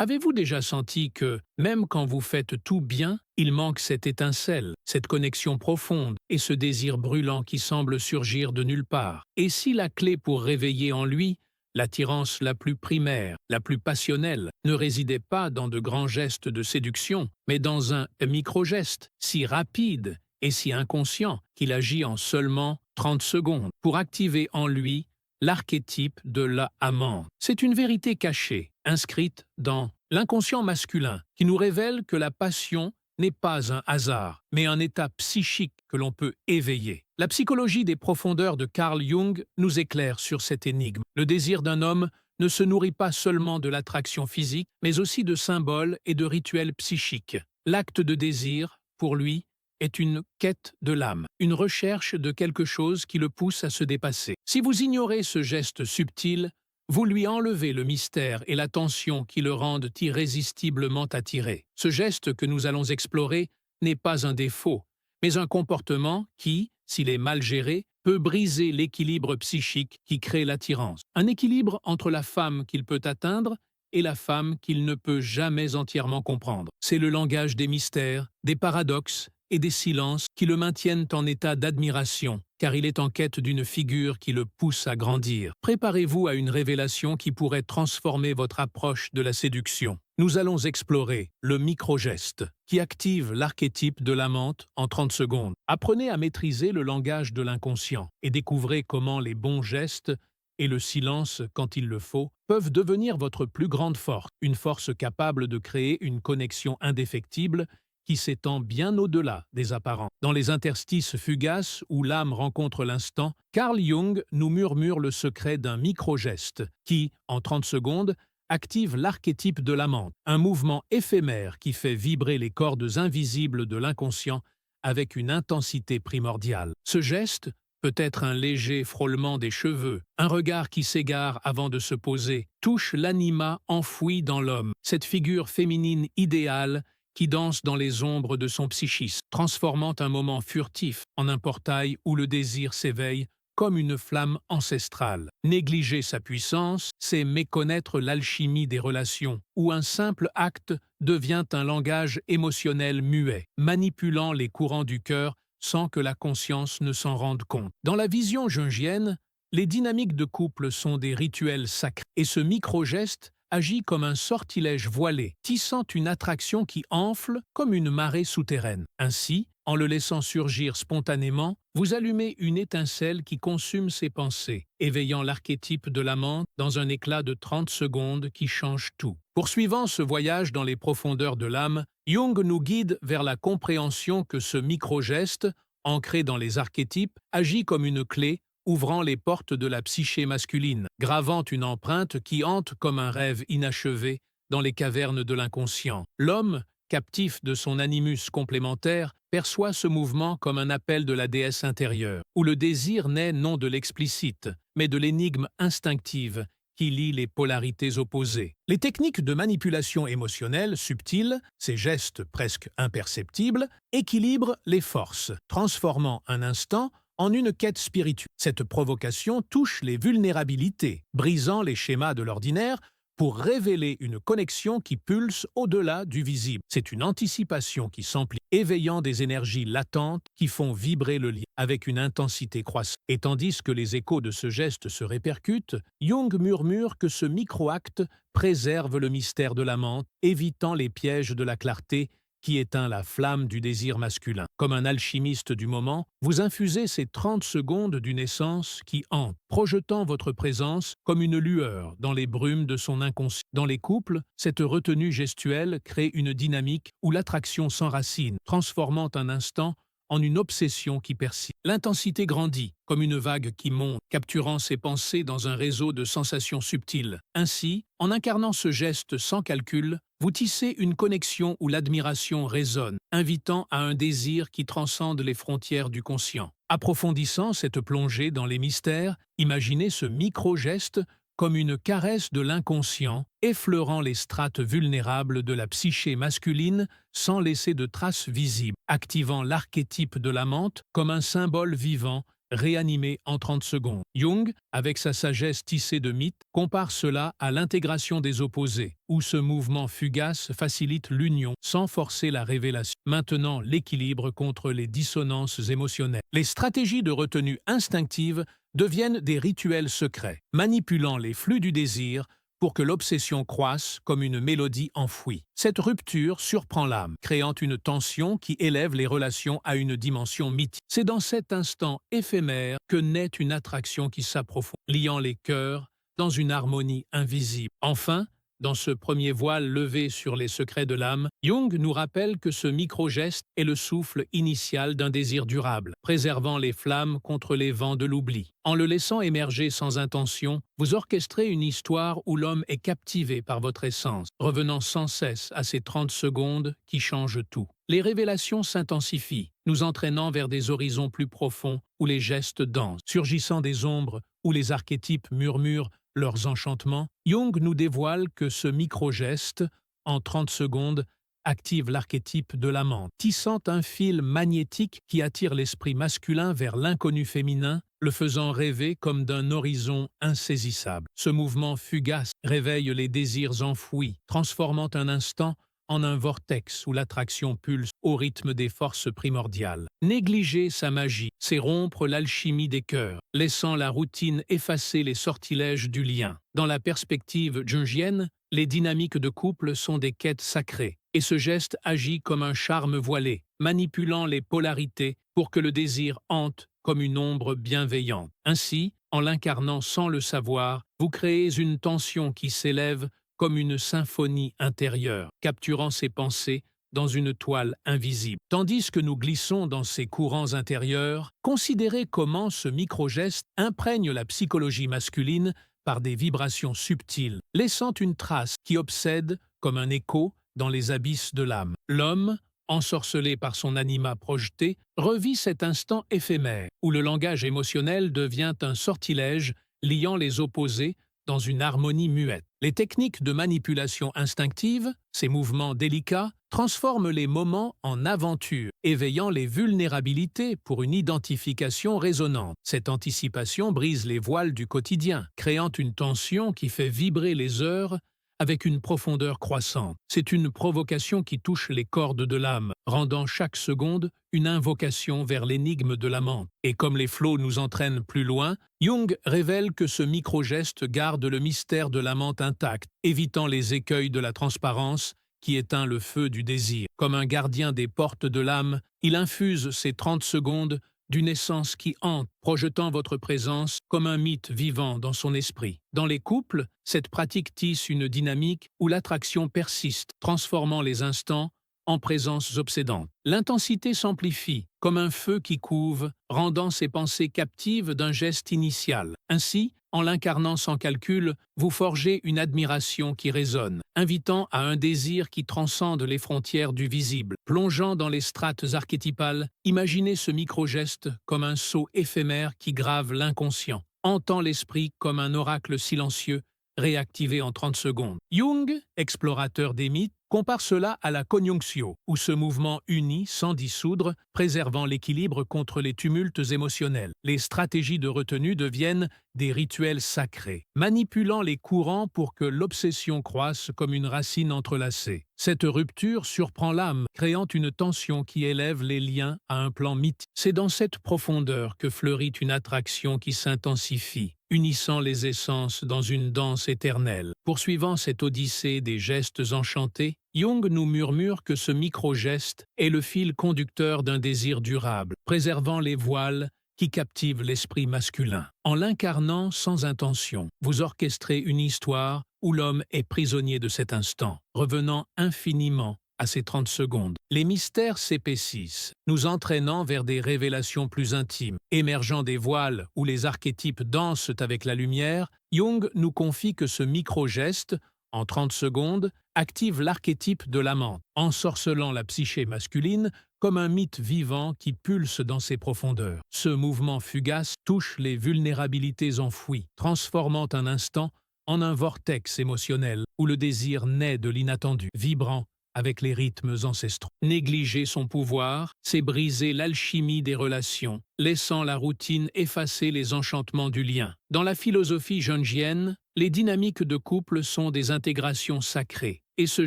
Avez-vous déjà senti que, même quand vous faites tout bien, il manque cette étincelle, cette connexion profonde et ce désir brûlant qui semble surgir de nulle part? Et si la clé pour réveiller en lui l'attirance la plus primaire, la plus passionnelle, ne résidait pas dans de grands gestes de séduction, mais dans un micro-geste si rapide et si inconscient qu'il agit en seulement 30 secondes pour activer en lui l'archétype de la amante. C'est une vérité cachée, inscrite dans l'inconscient masculin, qui nous révèle que la passion n'est pas un hasard, mais un état psychique que l'on peut éveiller. La psychologie des profondeurs de Carl Jung nous éclaire sur cette énigme. Le désir d'un homme ne se nourrit pas seulement de l'attraction physique, mais aussi de symboles et de rituels psychiques. L'acte de désir, pour lui, est une quête de l'âme, une recherche de quelque chose qui le pousse à se dépasser. Si vous ignorez ce geste subtil, vous lui enlevez le mystère et la tension qui le rendent irrésistiblement attiré. Ce geste que nous allons explorer n'est pas un défaut, mais un comportement qui, s'il est mal géré, peut briser l'équilibre psychique qui crée l'attirance. Un équilibre entre la femme qu'il peut atteindre et la femme qu'il ne peut jamais entièrement comprendre. C'est le langage des mystères, des paradoxes et des silences qui le maintiennent en état d'admiration, car il est en quête d'une figure qui le pousse à grandir. Préparez-vous à une révélation qui pourrait transformer votre approche de la séduction. Nous allons explorer le micro-geste, qui active l'archétype de l'amante en 30 secondes. Apprenez à maîtriser le langage de l'inconscient et découvrez comment les bons gestes et le silence, quand il le faut, peuvent devenir votre plus grande force, une force capable de créer une connexion indéfectible qui s'étend bien au-delà des apparences. Dans les interstices fugaces où l'âme rencontre l'instant, Carl Jung nous murmure le secret d'un micro-geste qui, en 30 secondes, active l'archétype de l'amante, un mouvement éphémère qui fait vibrer les cordes invisibles de l'inconscient avec une intensité primordiale. Ce geste peut être un léger frôlement des cheveux, un regard qui s'égare avant de se poser, touche l'anima enfoui dans l'homme, cette figure féminine idéale qui danse dans les ombres de son psychisme, transformant un moment furtif en un portail où le désir s'éveille comme une flamme ancestrale. Négliger sa puissance, c'est méconnaître l'alchimie des relations, où un simple acte devient un langage émotionnel muet, manipulant les courants du cœur sans que la conscience ne s'en rende compte. Dans la vision jungienne, les dynamiques de couple sont des rituels sacrés, et ce micro-geste agit comme un sortilège voilé, tissant une attraction qui enfle comme une marée souterraine. Ainsi, en le laissant surgir spontanément, vous allumez une étincelle qui consume ses pensées, éveillant l'archétype de l'amante dans un éclat de 30 secondes qui change tout. Poursuivant ce voyage dans les profondeurs de l'âme, Jung nous guide vers la compréhension que ce micro-geste, ancré dans les archétypes, agit comme une clé ouvrant les portes de la psyché masculine, gravant une empreinte qui hante comme un rêve inachevé dans les cavernes de l'inconscient. L'homme, captif de son animus complémentaire, perçoit ce mouvement comme un appel de la déesse intérieure, où le désir naît non de l'explicite, mais de l'énigme instinctive qui lie les polarités opposées. Les techniques de manipulation émotionnelle subtiles, ces gestes presque imperceptibles, équilibrent les forces, transformant un instant en une quête spirituelle. Cette provocation touche les vulnérabilités, brisant les schémas de l'ordinaire pour révéler une connexion qui pulse au-delà du visible. C'est une anticipation qui s'emplit, éveillant des énergies latentes qui font vibrer le lien avec une intensité croissante. Et tandis que les échos de ce geste se répercutent, Jung murmure que ce micro-acte préserve le mystère de l'amante, évitant les pièges de la clarté qui éteint la flamme du désir masculin. Comme un alchimiste du moment, vous infusez ces 30 secondes d'une essence qui hante, projetant votre présence comme une lueur dans les brumes de son inconscient. Dans les couples, cette retenue gestuelle crée une dynamique où l'attraction s'enracine, transformant un instant en une obsession qui persiste. L'intensité grandit, comme une vague qui monte, capturant ses pensées dans un réseau de sensations subtiles. Ainsi, en incarnant ce geste sans calcul, vous tissez une connexion où l'admiration résonne, invitant à un désir qui transcende les frontières du conscient. Approfondissant cette plongée dans les mystères, imaginez ce micro-geste comme une caresse de l'inconscient, effleurant les strates vulnérables de la psyché masculine sans laisser de traces visibles, activant l'archétype de l'amante comme un symbole vivant réanimé en 30 secondes. Jung, avec sa sagesse tissée de mythes, compare cela à l'intégration des opposés, où ce mouvement fugace facilite l'union sans forcer la révélation, maintenant l'équilibre contre les dissonances émotionnelles. Les stratégies de retenue instinctive deviennent des rituels secrets, manipulant les flux du désir pour que l'obsession croisse comme une mélodie enfouie. Cette rupture surprend l'âme, créant une tension qui élève les relations à une dimension mythique. C'est dans cet instant éphémère que naît une attraction qui s'approfondit, liant les cœurs dans une harmonie invisible. Enfin, dans ce premier voile levé sur les secrets de l'âme, Jung nous rappelle que ce micro-geste est le souffle initial d'un désir durable, préservant les flammes contre les vents de l'oubli. En le laissant émerger sans intention, vous orchestrez une histoire où l'homme est captivé par votre essence, revenant sans cesse à ces 30 secondes qui changent tout. Les révélations s'intensifient, nous entraînant vers des horizons plus profonds où les gestes dansent, surgissant des ombres où les archétypes murmurent leurs enchantements. Jung nous dévoile que ce micro-geste, en 30 secondes, active l'archétype de l'amante, tissant un fil magnétique qui attire l'esprit masculin vers l'inconnu féminin, le faisant rêver comme d'un horizon insaisissable. Ce mouvement fugace réveille les désirs enfouis, transformant un instant en un vortex où l'attraction pulse au rythme des forces primordiales. Négliger sa magie, c'est rompre l'alchimie des cœurs, laissant la routine effacer les sortilèges du lien. Dans la perspective jungienne, les dynamiques de couple sont des quêtes sacrées, et ce geste agit comme un charme voilé, manipulant les polarités pour que le désir hante comme une ombre bienveillante. Ainsi, en l'incarnant sans le savoir, vous créez une tension qui s'élève comme une symphonie intérieure, capturant ses pensées dans une toile invisible. Tandis que nous glissons dans ces courants intérieurs, considérez comment ce micro-geste imprègne la psychologie masculine par des vibrations subtiles, laissant une trace qui obsède comme un écho dans les abysses de l'âme. L'homme, ensorcelé par son anima projeté, revit cet instant éphémère, où le langage émotionnel devient un sortilège liant les opposés dans une harmonie muette. Les techniques de manipulation instinctive, ces mouvements délicats, transforment les moments en aventure, éveillant les vulnérabilités pour une identification résonante. Cette anticipation brise les voiles du quotidien, créant une tension qui fait vibrer les heures avec une profondeur croissante. C'est une provocation qui touche les cordes de l'âme, rendant chaque seconde une invocation vers l'énigme de l'amante. Et comme les flots nous entraînent plus loin, Jung révèle que ce micro-geste garde le mystère de l'amante intact, évitant les écueils de la transparence qui éteint le feu du désir. Comme un gardien des portes de l'âme, il infuse ces 30 secondes d'une essence qui hante, projetant votre présence comme un mythe vivant dans son esprit. Dans les couples, cette pratique tisse une dynamique où l'attraction persiste, transformant les instants en présences obsédantes. L'intensité s'amplifie, comme un feu qui couve, rendant ses pensées captives d'un geste initial. Ainsi, en l'incarnant sans calcul, vous forgez une admiration qui résonne, invitant à un désir qui transcende les frontières du visible. Plongeant dans les strates archétypales, imaginez ce micro-geste comme un sceau éphémère qui grave l'inconscient, hantant l'esprit comme un oracle silencieux, réactivé en 30 secondes. Jung, explorateur des mythes, compare cela à la conjunctio, où ce mouvement unit sans dissoudre, préservant l'équilibre contre les tumultes émotionnels. Les stratégies de retenue deviennent des rituels sacrés, manipulant les courants pour que l'obsession croisse comme une racine entrelacée. Cette rupture surprend l'âme, créant une tension qui élève les liens à un plan mythique. C'est dans cette profondeur que fleurit une attraction qui s'intensifie, unissant les essences dans une danse éternelle. Poursuivant cette odyssée des gestes enchantés, Jung nous murmure que ce micro-geste est le fil conducteur d'un désir durable, préservant les voiles qui captivent l'esprit masculin. En l'incarnant sans intention, vous orchestrez une histoire où l'homme est prisonnier de cet instant, revenant infiniment à ces 30 secondes. Les mystères s'épaississent, nous entraînant vers des révélations plus intimes. Émergeant des voiles où les archétypes dansent avec la lumière, Jung nous confie que ce micro-geste, en 30 secondes, active l'archétype de l'amante, ensorcelant la psyché masculine comme un mythe vivant qui pulse dans ses profondeurs. Ce mouvement fugace touche les vulnérabilités enfouies, transformant un instant en un vortex émotionnel où le désir naît de l'inattendu, vibrant avec les rythmes ancestraux. Négliger son pouvoir, c'est briser l'alchimie des relations, laissant la routine effacer les enchantements du lien. Dans la philosophie jungienne, les dynamiques de couple sont des intégrations sacrées, et ce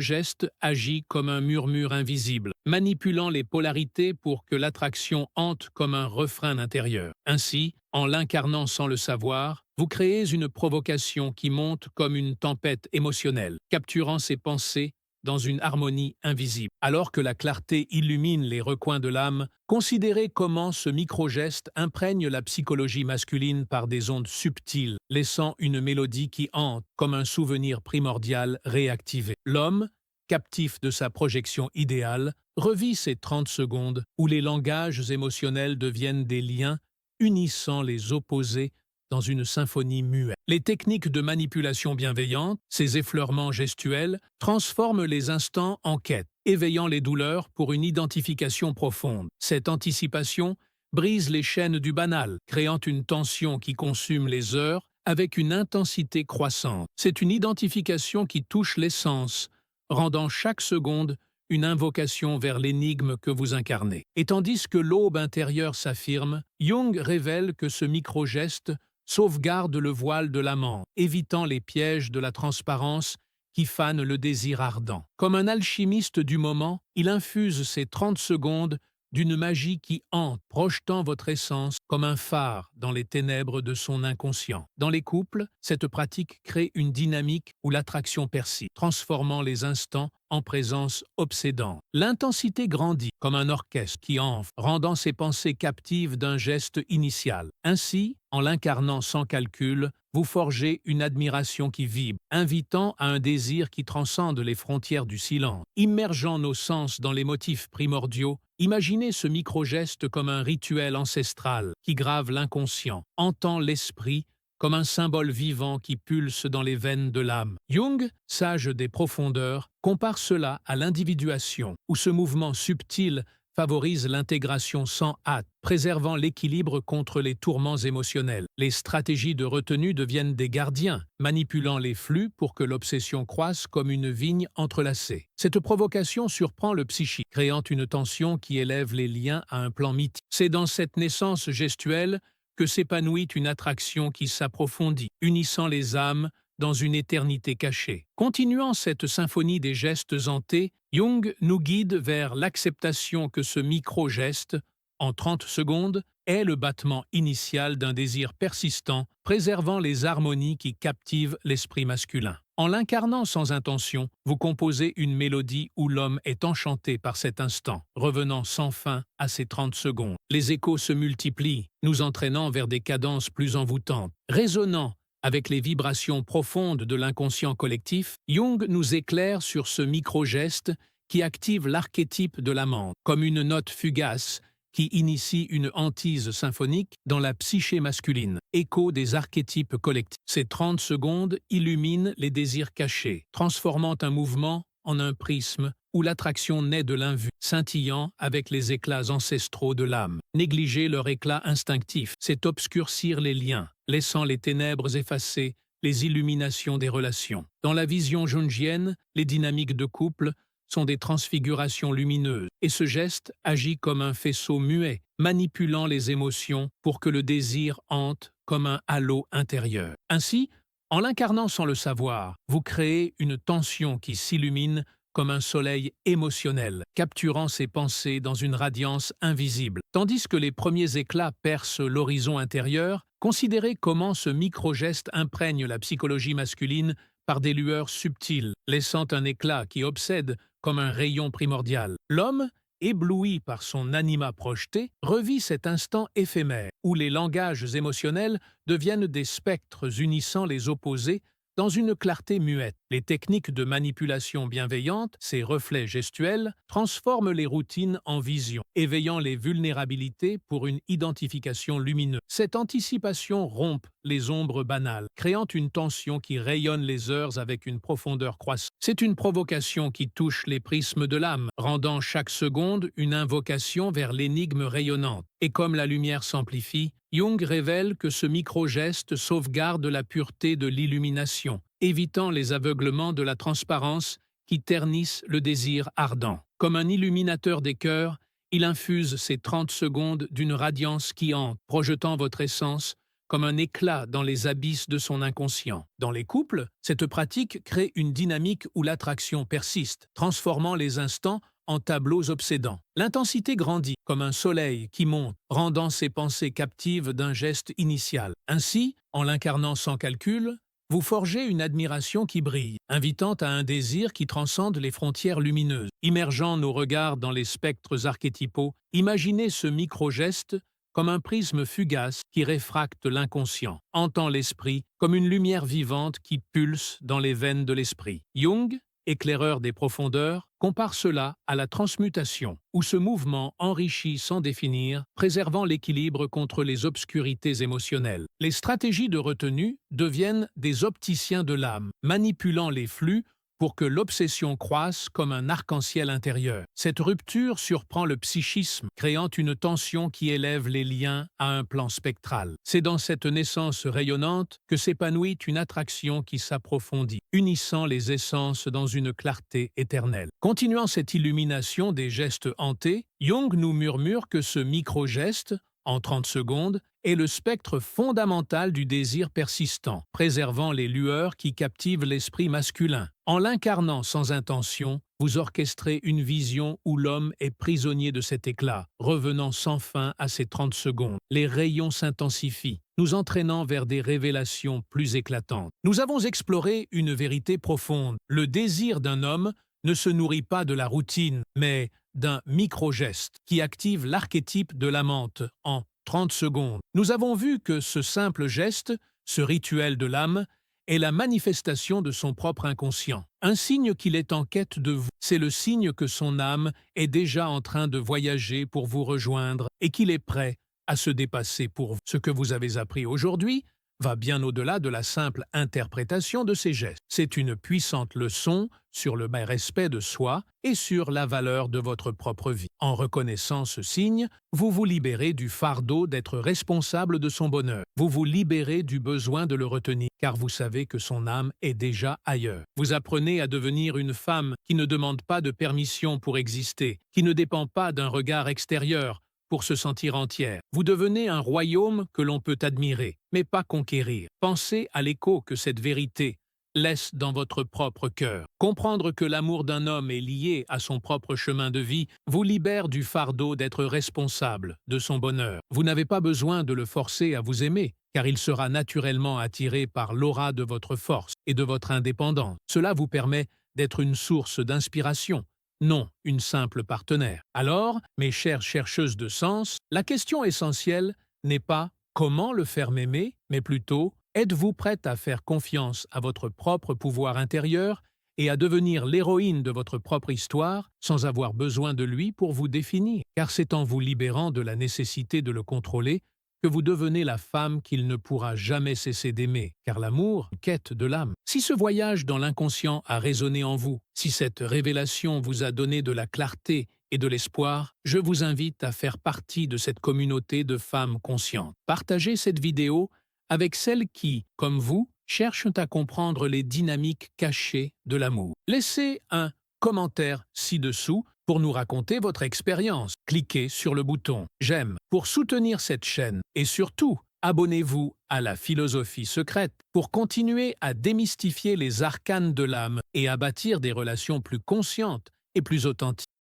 geste agit comme un murmure invisible, manipulant les polarités pour que l'attraction hante comme un refrain intérieur. Ainsi, en l'incarnant sans le savoir, vous créez une provocation qui monte comme une tempête émotionnelle, capturant ses pensées dans une harmonie invisible. Alors que la clarté illumine les recoins de l'âme, considérez comment ce micro-geste imprègne la psychologie masculine par des ondes subtiles, laissant une mélodie qui hante comme un souvenir primordial réactivé. L'homme, captif de sa projection idéale, revit ces 30 secondes où les langages émotionnels deviennent des liens unissant les opposés dans une symphonie muette. Les techniques de manipulation bienveillante, ces effleurements gestuels, transforment les instants en quête, éveillant les douleurs pour une identification profonde. Cette anticipation brise les chaînes du banal, créant une tension qui consume les heures avec une intensité croissante. C'est une identification qui touche l'essence, rendant chaque seconde une invocation vers l'énigme que vous incarnez. Et tandis que l'aube intérieure s'affirme, Jung révèle que ce micro-geste sauvegarde le voile de l'amant, évitant les pièges de la transparence qui fanent le désir ardent. Comme un alchimiste du moment, il infuse ces 30 secondes d'une magie qui hante, projetant votre essence comme un phare dans les ténèbres de son inconscient. Dans les couples, cette pratique crée une dynamique où l'attraction persiste, transformant les instants en présence obsédante. L'intensité grandit comme un orchestre qui enfle, rendant ses pensées captives d'un geste initial. Ainsi, en l'incarnant sans calcul, vous forgez une admiration qui vibre, invitant à un désir qui transcende les frontières du silence. Immergeant nos sens dans les motifs primordiaux, imaginez ce micro-geste comme un rituel ancestral qui grave l'inconscient, hantant l'esprit comme un symbole vivant qui pulse dans les veines de l'âme. Jung, sage des profondeurs, compare cela à l'individuation, où ce mouvement subtil favorise l'intégration sans hâte, préservant l'équilibre contre les tourments émotionnels. Les stratégies de retenue deviennent des gardiens, manipulant les flux pour que l'obsession croisse comme une vigne entrelacée. Cette provocation surprend le psychique, créant une tension qui élève les liens à un plan mythique. C'est dans cette naissance gestuelle que s'épanouit une attraction qui s'approfondit, unissant les âmes dans une éternité cachée. Continuant cette symphonie des gestes hantés, Jung nous guide vers l'acceptation que ce micro-geste, en 30 secondes, est le battement initial d'un désir persistant, préservant les harmonies qui captivent l'esprit masculin. En l'incarnant sans intention, vous composez une mélodie où l'homme est enchanté par cet instant, revenant sans fin à ces 30 secondes. Les échos se multiplient, nous entraînant vers des cadences plus envoûtantes. Résonnant avec les vibrations profondes de l'inconscient collectif, Jung nous éclaire sur ce micro-geste qui active l'archétype de l'amant, comme une note fugace qui initie une hantise symphonique dans la psyché masculine, écho des archétypes collectifs. Ces 30 secondes illuminent les désirs cachés, transformant un mouvement en un prisme où l'attraction naît de l'invu, scintillant avec les éclats ancestraux de l'âme. Négliger leur éclat instinctif, c'est obscurcir les liens, laissant les ténèbres effacer les illuminations des relations. Dans la vision jungienne, les dynamiques de couple sont des transfigurations lumineuses, et ce geste agit comme un faisceau muet, manipulant les émotions pour que le désir hante comme un halo intérieur. Ainsi, en l'incarnant sans le savoir, vous créez une tension qui s'illumine comme un soleil émotionnel, capturant ses pensées dans une radiance invisible. Tandis que les premiers éclats percent l'horizon intérieur, considérez comment ce micro-geste imprègne la psychologie masculine par des lueurs subtiles, laissant un éclat qui obsède comme un rayon primordial. L'homme, ébloui par son anima projeté, revit cet instant éphémère, où les langages émotionnels deviennent des spectres unissant les opposés dans une clarté muette. Les techniques de manipulation bienveillante, ces reflets gestuels, transforment les routines en visions, éveillant les vulnérabilités pour une identification lumineuse. Cette anticipation rompt les ombres banales, créant une tension qui rayonne les heures avec une profondeur croissante. C'est une provocation qui touche les prismes de l'âme, rendant chaque seconde une invocation vers l'énigme rayonnante. Et comme la lumière s'amplifie, Jung révèle que ce micro-geste sauvegarde la pureté de l'illumination, évitant les aveuglements de la transparence qui ternissent le désir ardent. Comme un illuminateur des cœurs, il infuse ces 30 secondes d'une radiance qui hante, projetant votre essence comme un éclat dans les abysses de son inconscient. Dans les couples, cette pratique crée une dynamique où l'attraction persiste, transformant les instants en tableaux obsédants. L'intensité grandit comme un soleil qui monte, rendant ses pensées captives d'un geste initial. Ainsi, en l'incarnant sans calcul, vous forgez une admiration qui brille, invitant à un désir qui transcende les frontières lumineuses. Immergeant nos regards dans les spectres archétypaux, imaginez ce micro-geste comme un prisme fugace qui réfracte l'inconscient, hantant l'esprit comme une lumière vivante qui pulse dans les veines de l'esprit. Jung, éclaireur des profondeurs, compare cela à la transmutation, où ce mouvement enrichit sans définir, préservant l'équilibre contre les obscurités émotionnelles. Les stratégies de retenue deviennent des opticiens de l'âme, manipulant les flux pour que l'obsession croisse comme un arc-en-ciel intérieur. Cette rupture surprend le psychisme, créant une tension qui élève les liens à un plan spectral. C'est dans cette naissance rayonnante que s'épanouit une attraction qui s'approfondit, unissant les essences dans une clarté éternelle. Continuant cette illumination des gestes hantés, Jung nous murmure que ce micro-geste, en 30 secondes, est le spectre fondamental du désir persistant, préservant les lueurs qui captivent l'esprit masculin. En l'incarnant sans intention, vous orchestrez une vision où l'homme est prisonnier de cet éclat, revenant sans fin à ces 30 secondes. Les rayons s'intensifient, nous entraînant vers des révélations plus éclatantes. Nous avons exploré une vérité profonde. Le désir d'un homme ne se nourrit pas de la routine, mais d'un micro-geste qui active l'archétype de l'amante en 30 secondes. Nous avons vu que ce simple geste, ce rituel de l'âme, est la manifestation de son propre inconscient. Un signe qu'il est en quête de vous, c'est le signe que son âme est déjà en train de voyager pour vous rejoindre et qu'il est prêt à se dépasser pour vous. Ce que vous avez appris aujourd'hui va bien au-delà de la simple interprétation de ces gestes. C'est une puissante leçon sur le respect de soi et sur la valeur de votre propre vie. En reconnaissant ce signe, vous vous libérez du fardeau d'être responsable de son bonheur. Vous vous libérez du besoin de le retenir, car vous savez que son âme est déjà ailleurs. Vous apprenez à devenir une femme qui ne demande pas de permission pour exister, qui ne dépend pas d'un regard extérieur, pour se sentir entière. Vous devenez un royaume que l'on peut admirer, mais pas conquérir. Pensez à l'écho que cette vérité laisse dans votre propre cœur. Comprendre que l'amour d'un homme est lié à son propre chemin de vie vous libère du fardeau d'être responsable de son bonheur. Vous n'avez pas besoin de le forcer à vous aimer, car il sera naturellement attiré par l'aura de votre force et de votre indépendance. Cela vous permet d'être une source d'inspiration, non une simple partenaire. Alors, mes chères chercheuses de sens, la question essentielle n'est pas comment le faire m'aimer, mais plutôt êtes-vous prête à faire confiance à votre propre pouvoir intérieur et à devenir l'héroïne de votre propre histoire sans avoir besoin de lui pour vous définir? Car c'est en vous libérant de la nécessité de le contrôler que vous devenez la femme qu'il ne pourra jamais cesser d'aimer, car l'amour, quête de l'âme. Si ce voyage dans l'inconscient a résonné en vous, si cette révélation vous a donné de la clarté et de l'espoir, je vous invite à faire partie de cette communauté de femmes conscientes. Partagez cette vidéo avec celles qui, comme vous, cherchent à comprendre les dynamiques cachées de l'amour. Laissez un commentaire ci-dessous pour nous raconter votre expérience. Cliquez sur le bouton « J'aime » pour soutenir cette chaîne et surtout, abonnez-vous à la philosophie secrète pour continuer à démystifier les arcanes de l'âme et à bâtir des relations plus conscientes et plus authentiques.